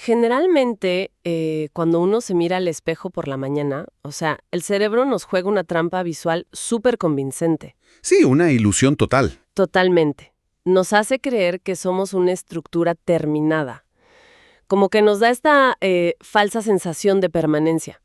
Generalmente, cuando uno se mira al espejo por la mañana, o sea, el cerebro nos juega una trampa visual súper convincente. Sí, una ilusión total. Totalmente. Nos hace creer que somos una estructura terminada. Como que nos da esta falsa sensación de permanencia.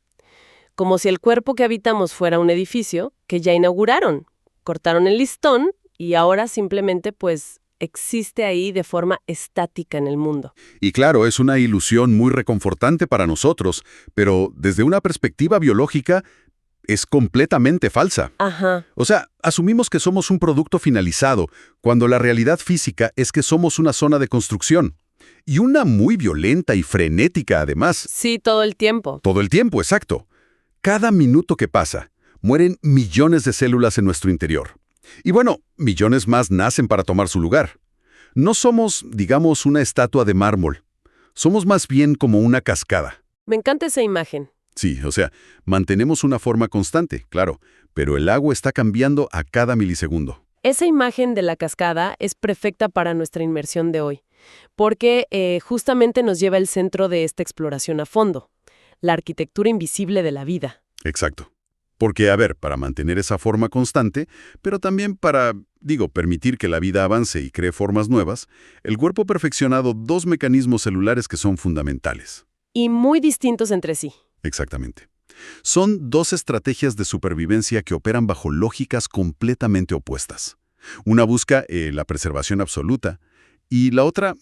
Como si el cuerpo que habitamos fuera un edificio que ya inauguraron, cortaron el listón y ahora simplemente pues existe ahí de forma estática en el mundo. Y claro, es una ilusión muy reconfortante para nosotros, pero desde una perspectiva biológica es completamente falsa. Ajá. O sea, asumimos que somos un producto finalizado, cuando la realidad física es que somos una zona de construcción. Y una muy violenta y frenética, además. Sí, todo el tiempo. Todo el tiempo, exacto. Cada minuto que pasa, mueren millones de células en nuestro interior. Y bueno, millones más nacen para tomar su lugar. No somos, digamos, una estatua de mármol. Somos más bien como una cascada. Me encanta esa imagen. Sí, o sea, mantenemos una forma constante, claro, pero el agua está cambiando a cada milisegundo. Esa imagen de la cascada es perfecta para nuestra inmersión de hoy, porque justamente nos lleva al centro de esta exploración a fondo, la arquitectura invisible de la vida. Exacto. Porque, a ver, para mantener esa forma constante, pero también para, permitir que la vida avance y cree formas nuevas, el cuerpo ha perfeccionado dos mecanismos celulares que son fundamentales. Y muy distintos entre sí. Exactamente. Son dos estrategias de supervivencia que operan bajo lógicas completamente opuestas. Una busca la preservación absoluta y la otra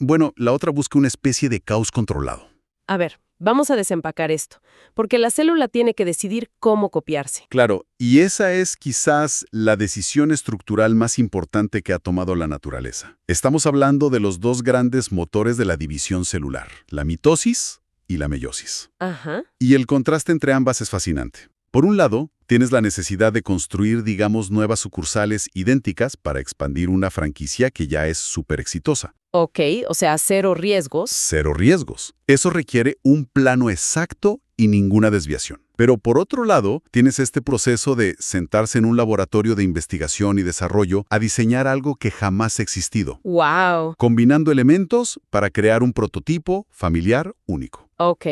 busca una especie de caos controlado. A ver, vamos a desempacar esto, porque la célula tiene que decidir cómo copiarse. Claro, y esa es quizás la decisión estructural más importante que ha tomado la naturaleza. Estamos hablando de los dos grandes motores de la división celular, la mitosis y la meiosis. Ajá. Y el contraste entre ambas es fascinante. Por un lado, tienes la necesidad de construir, nuevas sucursales idénticas para expandir una franquicia que ya es súper exitosa. Ok, o sea, cero riesgos. Cero riesgos. Eso requiere un plano exacto y ninguna desviación. Pero por otro lado, tienes este proceso de sentarse en un laboratorio de investigación y desarrollo a diseñar algo que jamás ha existido. ¡Wow! Combinando elementos para crear un prototipo familiar único. Ok.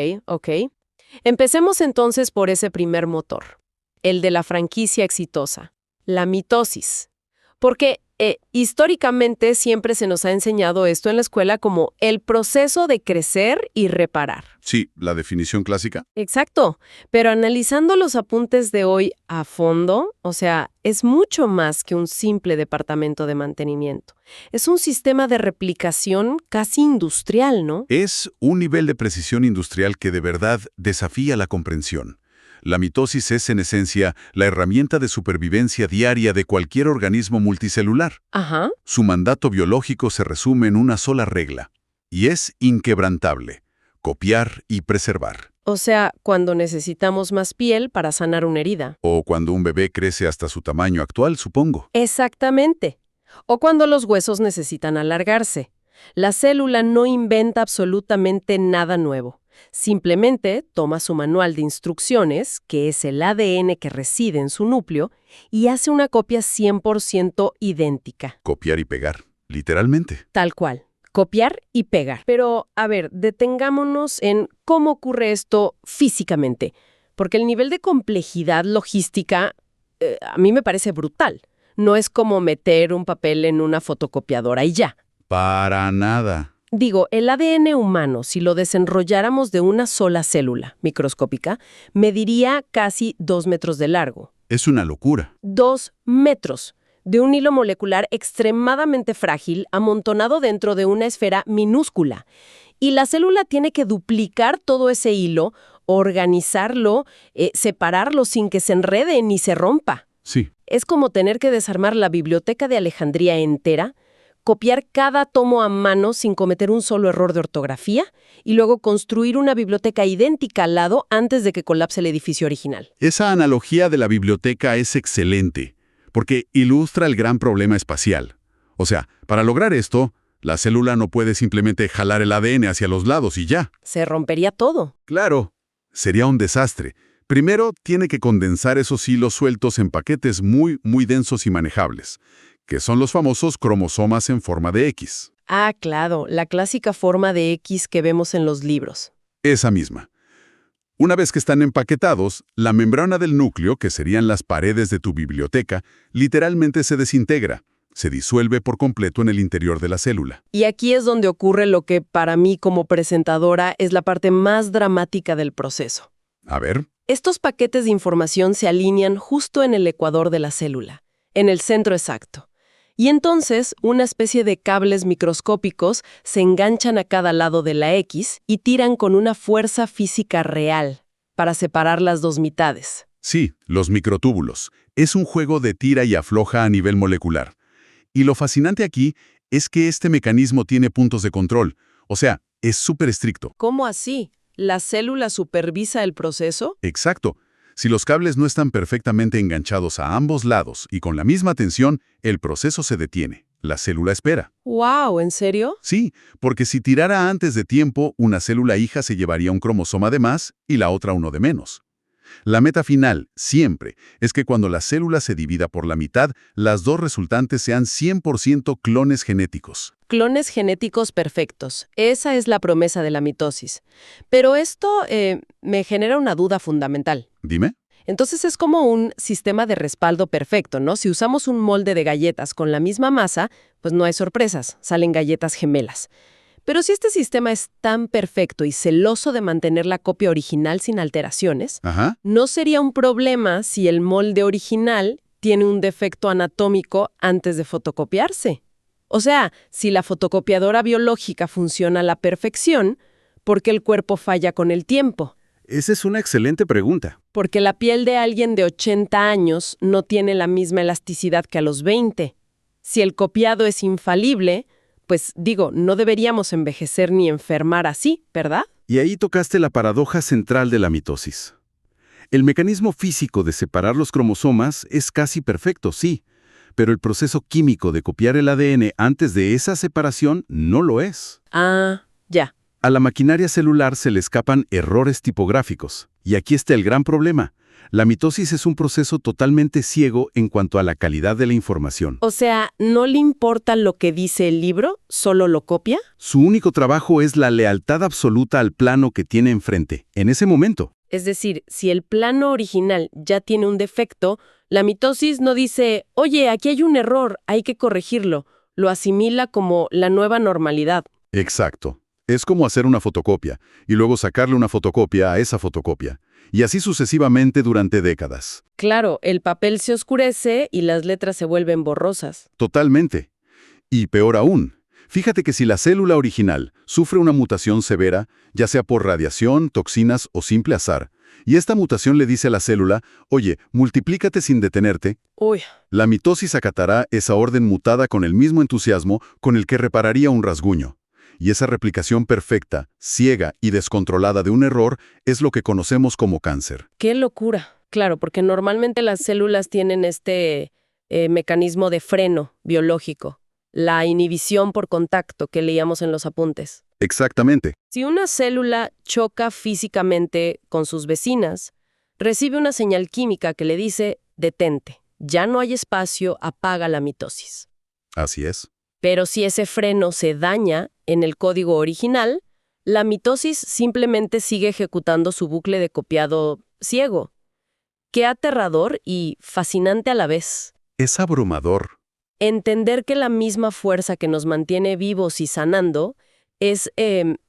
Empecemos entonces por ese primer motor, el de la franquicia exitosa, la mitosis. Porque históricamente siempre se nos ha enseñado esto en la escuela como el proceso de crecer y reparar. Sí, la definición clásica. Exacto, pero analizando los apuntes de hoy a fondo, o sea, es mucho más que un simple departamento de mantenimiento. Es un sistema de replicación casi industrial, ¿no? Es un nivel de precisión industrial que de verdad desafía la comprensión. La mitosis es, en esencia, la herramienta de supervivencia diaria de cualquier organismo multicelular. Ajá. Su mandato biológico se resume en una sola regla, y es inquebrantable: copiar y preservar. O sea, cuando necesitamos más piel para sanar una herida. O cuando un bebé crece hasta su tamaño actual, supongo. Exactamente. O cuando los huesos necesitan alargarse. La célula no inventa absolutamente nada nuevo. Simplemente toma su manual de instrucciones, que es el ADN que reside en su núcleo, y hace una copia 100% idéntica. Copiar y pegar, literalmente. Tal cual. Copiar y pegar. Pero, a ver, detengámonos en cómo ocurre esto físicamente. Porque el nivel de complejidad logística a mí me parece brutal. No es como meter un papel en una fotocopiadora y ya. Para nada. Digo, el ADN humano, si lo desenrolláramos de una sola célula microscópica, mediría casi 2 metros de largo. Es una locura. 2 metros de un hilo molecular extremadamente frágil amontonado dentro de una esfera minúscula. Y la célula tiene que duplicar todo ese hilo, organizarlo, separarlo sin que se enrede ni se rompa. Sí. Es como tener que desarmar la biblioteca de Alejandría entera, copiar cada tomo a mano sin cometer un solo error de ortografía y luego construir una biblioteca idéntica al lado antes de que colapse el edificio original. Esa analogía de la biblioteca es excelente, porque ilustra el gran problema espacial. O sea, para lograr esto, la célula no puede simplemente jalar el ADN hacia los lados y ya. Se rompería todo. Claro, sería un desastre. Primero, tiene que condensar esos hilos sueltos en paquetes muy densos y manejables, que son los famosos cromosomas en forma de X. Ah, claro, la clásica forma de X que vemos en los libros. Esa misma. Una vez que están empaquetados, la membrana del núcleo, que serían las paredes de tu biblioteca, literalmente se desintegra, se disuelve por completo en el interior de la célula. Y aquí es donde ocurre lo que para mí como presentadora es la parte más dramática del proceso. A ver, Estos paquetes de información se alinean justo en el ecuador de la célula, en el centro exacto. Y entonces, una especie de cables microscópicos se enganchan a cada lado de la X y tiran con una fuerza física real para separar las dos mitades. sí, los microtúbulos. Es un juego de tira y afloja a nivel molecular. Y lo fascinante aquí es que este mecanismo tiene puntos de control, o sea, es súper estricto. ¿Cómo así? ¿La célula supervisa el proceso? Exacto. Si los cables no están perfectamente enganchados a ambos lados y con la misma tensión, el proceso se detiene. La célula espera. ¡Wow! ¿En serio? Sí, porque si tirara antes de tiempo, una célula hija se llevaría un cromosoma de más y la otra uno de menos. La meta final, siempre, es que cuando la célula se divida por la mitad, las dos resultantes sean 100% clones genéticos. Clones genéticos perfectos. Esa es la promesa de la mitosis. Pero esto me genera una duda fundamental. Dime. Entonces es como un sistema de respaldo perfecto, ¿no? Si usamos un molde de galletas con la misma masa, pues no hay sorpresas, salen galletas gemelas. Pero si este sistema es tan perfecto y celoso de mantener la copia original sin alteraciones, Ajá. ¿no sería un problema si el molde original tiene un defecto anatómico antes de fotocopiarse? O sea, si la fotocopiadora biológica funciona a la perfección, ¿por qué el cuerpo falla con el tiempo? Esa es una excelente pregunta. Porque la piel de alguien de 80 años no tiene la misma elasticidad que a los 20. Si el copiado es infalible, pues digo, no deberíamos envejecer ni enfermar así, ¿verdad? Y ahí tocaste la paradoja central de la mitosis. El mecanismo físico de separar los cromosomas es casi perfecto, sí, pero el proceso químico de copiar el ADN antes de esa separación no lo es. Ah, ya. A la maquinaria celular se le escapan errores tipográficos. Y aquí está el gran problema. La mitosis es un proceso totalmente ciego en cuanto a la calidad de la información. O sea, ¿no le importa lo que dice el libro? ¿Solo lo copia? Su único trabajo es la lealtad absoluta al plano que tiene enfrente, en ese momento. Es decir, si el plano original ya tiene un defecto, la mitosis no dice, oye, aquí hay un error, hay que corregirlo. Lo asimila como la nueva normalidad. Exacto. Es como hacer una fotocopia y luego sacarle una fotocopia a esa fotocopia. Y así sucesivamente durante décadas. Claro, el papel se oscurece y las letras se vuelven borrosas. Totalmente. Y peor aún, fíjate que si la célula original sufre una mutación severa, ya sea por radiación, toxinas o simple azar, y esta mutación le dice a la célula, oye, multiplícate sin detenerte, Uy, la mitosis acatará esa orden mutada con el mismo entusiasmo con el que repararía un rasguño. Y esa replicación perfecta, ciega y descontrolada de un error es lo que conocemos como cáncer. qué locura. Claro, porque normalmente las células tienen este mecanismo de freno biológico, la inhibición por contacto que leíamos en los apuntes. Exactamente. Si una célula choca físicamente con sus vecinas, recibe una señal química que le dice, detente, ya no hay espacio, apaga la mitosis. Así es. Pero si ese freno se daña en el código original, la mitosis simplemente sigue ejecutando su bucle de copiado ciego. Qué aterrador y fascinante a la vez. Es abrumador. Entender que la misma fuerza que nos mantiene vivos y sanando es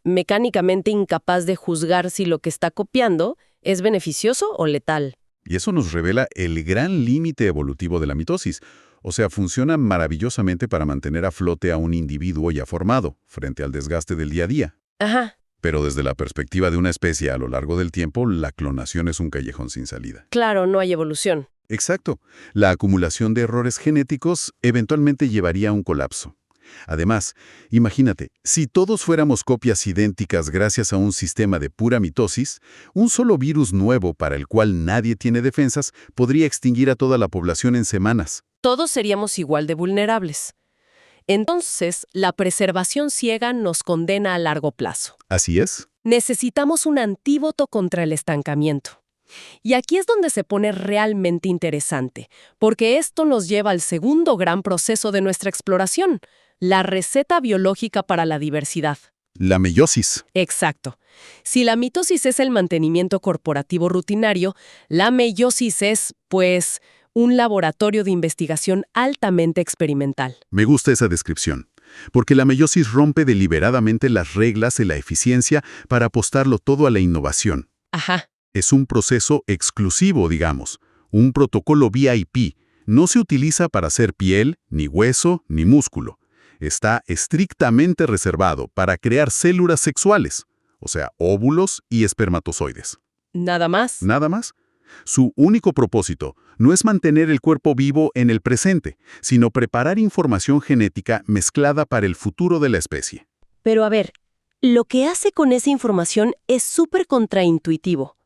mecánicamente incapaz de juzgar si lo que está copiando es beneficioso o letal. Y eso nos revela el gran límite evolutivo de la mitosis. O sea, funciona maravillosamente para mantener a flote a un individuo ya formado, frente al desgaste del día a día. Ajá, Pero desde la perspectiva de una especie a lo largo del tiempo, la clonación es un callejón sin salida. claro, no hay evolución. Exacto. La acumulación de errores genéticos eventualmente llevaría a un colapso. Además, imagínate, si todos fuéramos copias idénticas gracias a un sistema de pura mitosis, un solo virus nuevo para el cual nadie tiene defensas podría extinguir a toda la población en semanas. Todos seríamos igual de vulnerables. Entonces, la preservación ciega nos condena a largo plazo. ¿Así es? Necesitamos un antídoto contra el estancamiento. Y aquí es donde se pone realmente interesante, porque esto nos lleva al segundo gran proceso de nuestra exploración, la receta biológica para la diversidad. La meiosis. Exacto. Si la mitosis es el mantenimiento corporativo rutinario, la meiosis es, pues, un laboratorio de investigación altamente experimental. Me gusta esa descripción, porque la meiosis rompe deliberadamente las reglas y la eficiencia para apostarlo todo a la innovación. Ajá. Es un proceso exclusivo, digamos, un protocolo VIP. No se utiliza para hacer piel, ni hueso, ni músculo. Está estrictamente reservado para crear células sexuales, o sea, óvulos y espermatozoides. ¿Nada más? Nada más. Su único propósito no es mantener el cuerpo vivo en el presente, sino preparar información genética mezclada para el futuro de la especie. Pero a ver, lo que hace con esa información es súper contraintuitivo.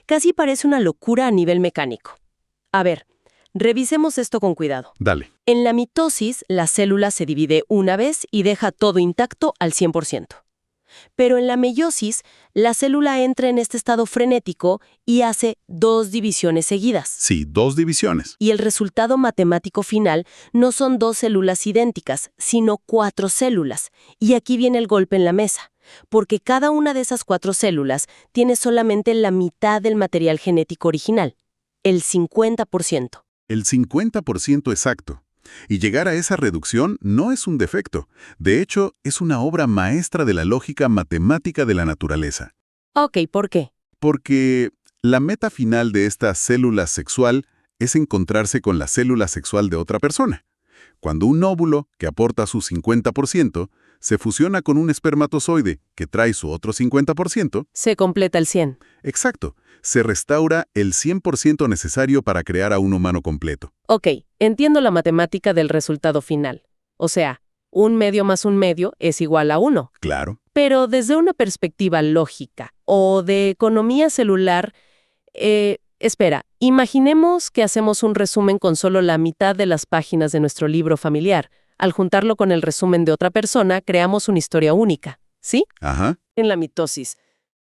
Casi parece una locura a nivel mecánico. A ver, revisemos esto con cuidado. Dale. En la mitosis, la célula se divide una vez y deja todo intacto al 100%. Pero en la meiosis, la célula entra en este estado frenético y hace 2 divisiones seguidas. Sí, 2 divisiones. Y el resultado matemático final no son 2 células idénticas, sino 4 células. Y aquí viene el golpe en la mesa, porque cada una de esas 4 células tiene solamente la mitad del material genético original, el 50%. El 50% exacto. Y llegar a esa reducción no es un defecto. De hecho, es una obra maestra de la lógica matemática de la naturaleza. Ok, ¿por qué? Porque la meta final de esta célula sexual es encontrarse con la célula sexual de otra persona. Cuando un óvulo, que aporta su 50%, se fusiona con un espermatozoide, que trae su otro 50%, Se completa el 100. exacto, se restaura el 100% necesario para crear a un humano completo. Ok, entiendo la matemática del resultado final. O sea, 1/2 más 1/2 es igual a 1. Claro. Pero desde una perspectiva lógica o de economía celular, espera, imaginemos que hacemos un resumen con solo la mitad de las páginas de nuestro libro familiar. Al juntarlo con el resumen de otra persona, creamos una historia única, ¿sí? Ajá. En la mitosis,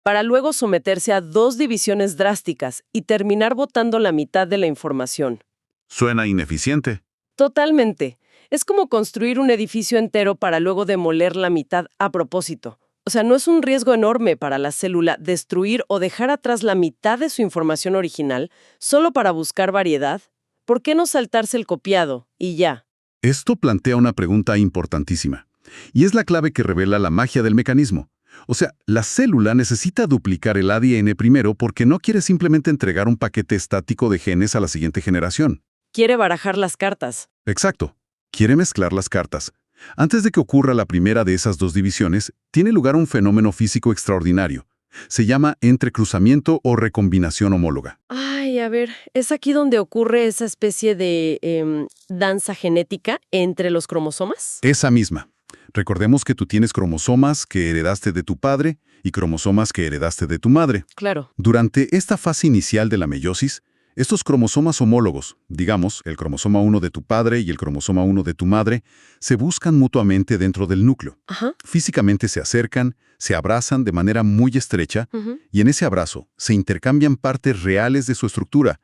para luego someterse a 2 divisiones drásticas y terminar botando la mitad de la información. Suena ineficiente. Totalmente. Es como construir un edificio entero para luego demoler la mitad a propósito. O sea, ¿no es un riesgo enorme para la célula destruir o dejar atrás la mitad de su información original solo para buscar variedad? ¿Por qué no saltarse el copiado y ya? Esto plantea una pregunta importantísima, y es la clave que revela la magia del mecanismo. O sea, la célula necesita duplicar el ADN primero porque no quiere simplemente entregar un paquete estático de genes a la siguiente generación. Quiere barajar las cartas. Exacto. Quiere mezclar las cartas. Antes de que ocurra la primera de esas 2 divisiones, tiene lugar un fenómeno físico extraordinario. Se llama entrecruzamiento o recombinación homóloga. Ay, a ver, ¿es aquí donde ocurre esa especie de danza genética entre los cromosomas? Esa misma. Recordemos que tú tienes cromosomas que heredaste de tu padre y cromosomas que heredaste de tu madre. Claro. Durante esta fase inicial de la meiosis, estos cromosomas homólogos, digamos, el cromosoma 1 de tu padre y el cromosoma 1 de tu madre, se buscan mutuamente dentro del núcleo. Ajá. Físicamente se acercan, se abrazan de manera muy estrecha y en ese abrazo se intercambian partes reales de su estructura.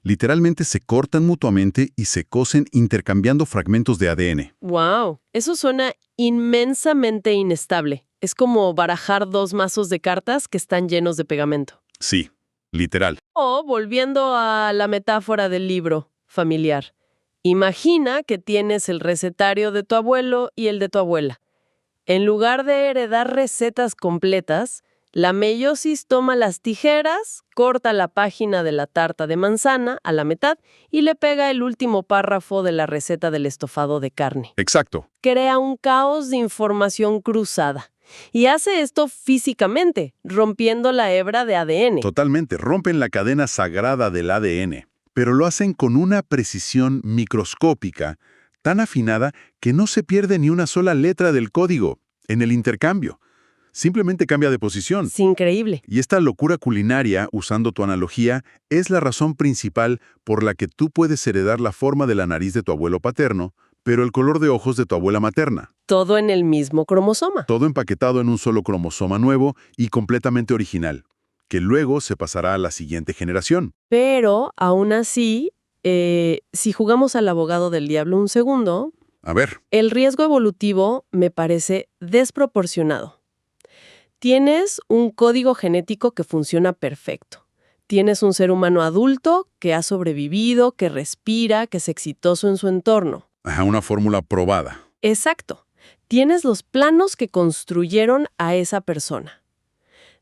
Literalmente se cortan mutuamente y se cosen intercambiando fragmentos de ADN. Wow, eso suena inmensamente inestable. Es como barajar 2 mazos de cartas que están llenos de pegamento. Sí, literal. O, volviendo a la metáfora del libro familiar, imagina que tienes el recetario de tu abuelo y el de tu abuela. En lugar de heredar recetas completas, la meiosis toma las tijeras, corta la página de la tarta de manzana a la mitad y le pega el último párrafo de la receta del estofado de carne. Exacto. Crea un caos de información cruzada. Y hace esto físicamente, rompiendo la hebra de ADN. Totalmente, rompen la cadena sagrada del ADN, pero lo hacen con una precisión microscópica, tan afinada que no se pierde ni una sola letra del código en el intercambio. Simplemente cambia de posición. Es increíble. Y esta locura culinaria, usando tu analogía, es la razón principal por la que tú puedes heredar la forma de la nariz de tu abuelo paterno, pero el color de ojos de tu abuela materna. Todo en el mismo cromosoma. Todo empaquetado en un solo cromosoma nuevo y completamente original, que luego se pasará a la siguiente generación. Pero, aún así, si jugamos al abogado del diablo un segundo, A ver, el riesgo evolutivo me parece desproporcionado. Tienes un código genético que funciona perfecto. Tienes un ser humano adulto que ha sobrevivido, que respira, que es exitoso en su entorno. Ajá, una fórmula probada. Exacto. Tienes los planos que construyeron a esa persona.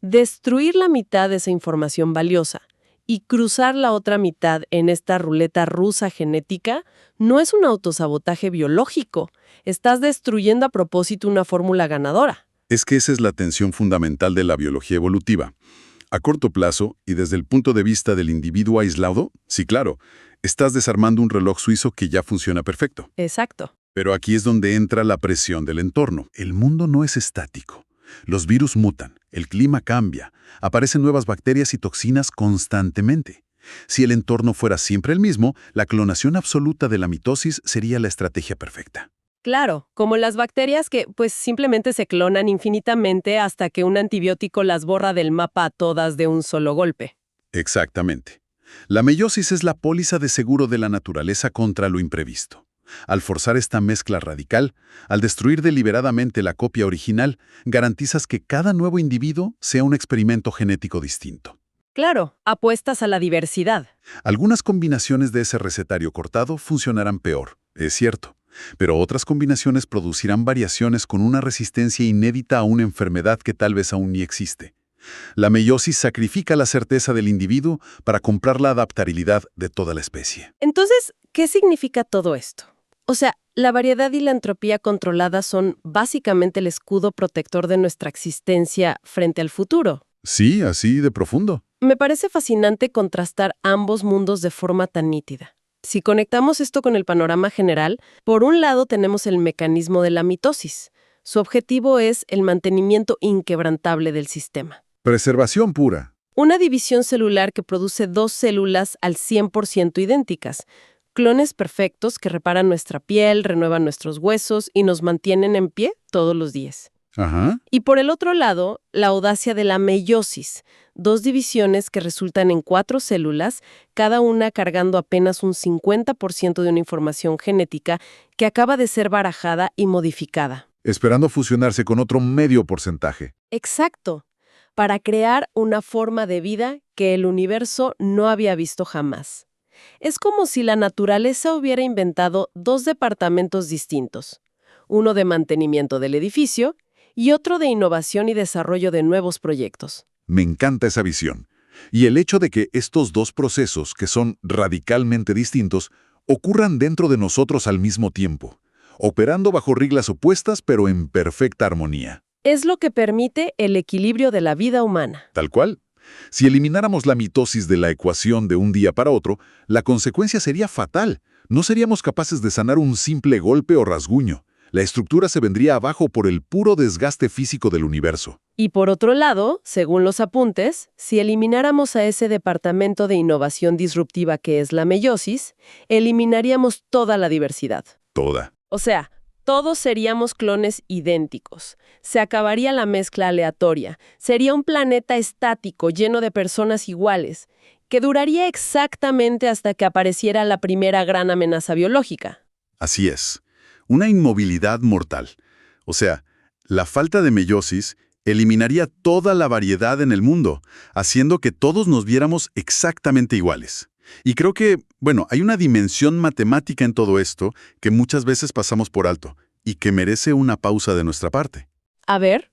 Destruir la mitad de esa información valiosa y cruzar la otra mitad en esta ruleta rusa genética no es un autosabotaje biológico. Estás destruyendo a propósito una fórmula ganadora. Es que esa es la tensión fundamental de la biología evolutiva. A corto plazo, y desde el punto de vista del individuo aislado, sí, claro, estás desarmando un reloj suizo que ya funciona perfecto. Exacto. Pero aquí es donde entra la presión del entorno. El mundo no es estático. Los virus mutan, el clima cambia, aparecen nuevas bacterias y toxinas constantemente. Si el entorno fuera siempre el mismo, la clonación absoluta de la mitosis sería la estrategia perfecta. Claro, como las bacterias que pues simplemente se clonan infinitamente hasta que un antibiótico las borra del mapa a todas de un solo golpe. Exactamente. La meiosis es la póliza de seguro de la naturaleza contra lo imprevisto. Al forzar esta mezcla radical, al destruir deliberadamente la copia original, garantizas que cada nuevo individuo sea un experimento genético distinto. Claro, apuestas a la diversidad. Algunas combinaciones de ese recetario cortado funcionarán peor, es cierto, pero otras combinaciones producirán variaciones con una resistencia inédita a una enfermedad que tal vez aún ni existe. La meiosis sacrifica la certeza del individuo para comprar la adaptabilidad de toda la especie. Entonces, ¿qué significa todo esto? O sea, la variedad y la entropía controlada son básicamente el escudo protector de nuestra existencia frente al futuro. Sí, así de profundo. Me parece fascinante contrastar ambos mundos de forma tan nítida. Si conectamos esto con el panorama general, por un lado tenemos el mecanismo de la mitosis. Su objetivo es el mantenimiento inquebrantable del sistema. Preservación pura. Una división celular que produce dos células al 100% idénticas. Clones perfectos que reparan nuestra piel, renuevan nuestros huesos y nos mantienen en pie todos los días. Ajá. Y por el otro lado, la audacia de la meiosis, dos divisiones que resultan en 4 células, cada una cargando apenas un 50% de una información genética que acaba de ser barajada y modificada. Esperando fusionarse con otro medio porcentaje. Exacto, para crear una forma de vida que el universo no había visto jamás. Es como si la naturaleza hubiera inventado 2 departamentos distintos, uno de mantenimiento del edificio y otro de innovación y desarrollo de nuevos proyectos. Me encanta esa visión. Y el hecho de que estos dos procesos, que son radicalmente distintos, ocurran dentro de nosotros al mismo tiempo, operando bajo reglas opuestas pero en perfecta armonía. Es lo que permite el equilibrio de la vida humana. Tal cual. Si elimináramos la mitosis de la ecuación de un día para otro, la consecuencia sería fatal. No seríamos capaces de sanar un simple golpe o rasguño. La estructura se vendría abajo por el puro desgaste físico del universo. Y por otro lado, según los apuntes, si elimináramos a ese departamento de innovación disruptiva que es la meiosis, eliminaríamos toda la diversidad. Toda. O sea, todos seríamos clones idénticos. Se acabaría la mezcla aleatoria. Sería un planeta estático lleno de personas iguales, que duraría exactamente hasta que apareciera la primera gran amenaza biológica. Así es. Una inmovilidad mortal. O sea, la falta de meiosis eliminaría toda la variedad en el mundo, haciendo que todos nos viéramos exactamente iguales. Y creo que, hay una dimensión matemática en todo esto que muchas veces pasamos por alto y que merece una pausa de nuestra parte. A ver.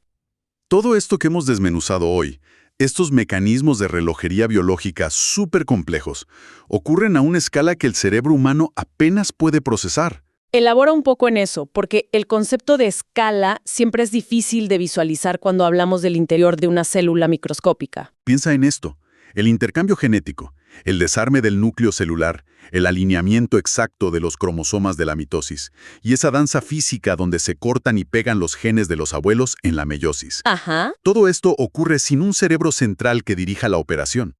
Todo esto que hemos desmenuzado hoy, estos mecanismos de relojería biológica súper complejos, ocurren a una escala que el cerebro humano apenas puede procesar. Elabora un poco en eso, porque el concepto de escala siempre es difícil de visualizar cuando hablamos del interior de una célula microscópica. Piensa en esto. El intercambio genético, el desarme del núcleo celular, el alineamiento exacto de los cromosomas de la mitosis y esa danza física donde se cortan y pegan los genes de los abuelos en la meiosis. Ajá. Todo esto ocurre sin un cerebro central que dirija la operación.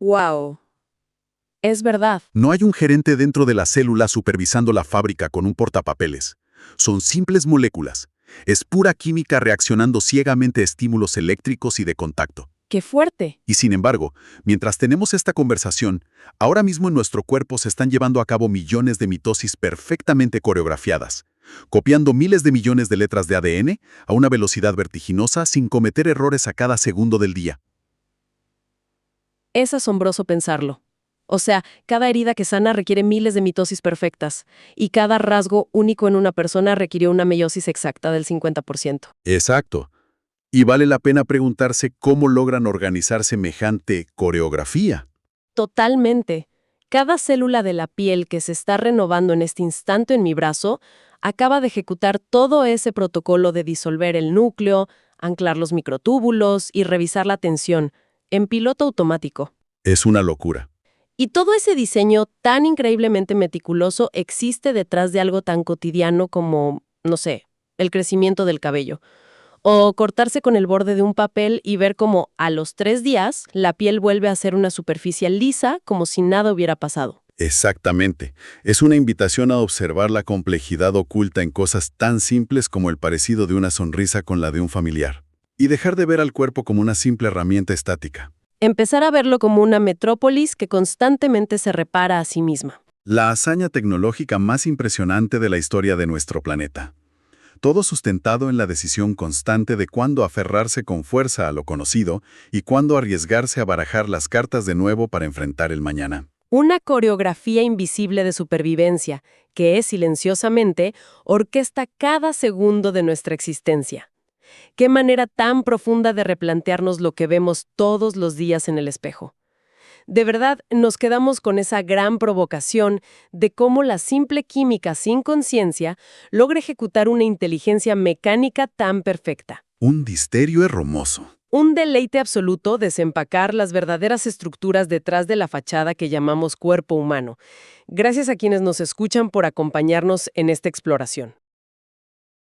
Wow. Es verdad. No hay un gerente dentro de la célula supervisando la fábrica con un portapapeles. Son simples moléculas. Es pura química reaccionando ciegamente a estímulos eléctricos y de contacto. ¡Qué fuerte! Y sin embargo, mientras tenemos esta conversación, ahora mismo en nuestro cuerpo se están llevando a cabo millones de mitosis perfectamente coreografiadas. copiando miles de millones de letras de ADN a una velocidad vertiginosa sin cometer errores a cada segundo del día. Es asombroso pensarlo. O sea, cada herida que sana requiere miles de mitosis perfectas, y cada rasgo único en una persona requirió una meiosis exacta del 50%. Exacto. Y vale la pena preguntarse cómo logran organizar semejante coreografía. Totalmente. Cada célula de la piel que se está renovando en este instante en mi brazo acaba de ejecutar todo ese protocolo de disolver el núcleo, anclar los microtúbulos y revisar la tensión, en piloto automático. Es una locura. Y todo ese diseño tan increíblemente meticuloso existe detrás de algo tan cotidiano como, no sé, el crecimiento del cabello. O cortarse con el borde de un papel y ver cómo a los 3 días la piel vuelve a ser una superficie lisa como si nada hubiera pasado. Exactamente. Es una invitación a observar la complejidad oculta en cosas tan simples como el parecido de una sonrisa con la de un familiar. Y dejar de ver al cuerpo como una simple herramienta estática. Empezar a verlo como una metrópolis que constantemente se repara a sí misma. La hazaña tecnológica más impresionante de la historia de nuestro planeta. Todo sustentado en la decisión constante de cuándo aferrarse con fuerza a lo conocido y cuándo arriesgarse a barajar las cartas de nuevo para enfrentar el mañana. Una coreografía invisible de supervivencia que silenciosamente orquesta cada segundo de nuestra existencia. Qué manera tan profunda de replantearnos lo que vemos todos los días en el espejo. De verdad, nos quedamos con esa gran provocación de cómo la simple química sin conciencia logra ejecutar una inteligencia mecánica tan perfecta. Un misterio hermoso. Un deleite absoluto desempacar las verdaderas estructuras detrás de la fachada que llamamos cuerpo humano. Gracias a quienes nos escuchan por acompañarnos en esta exploración.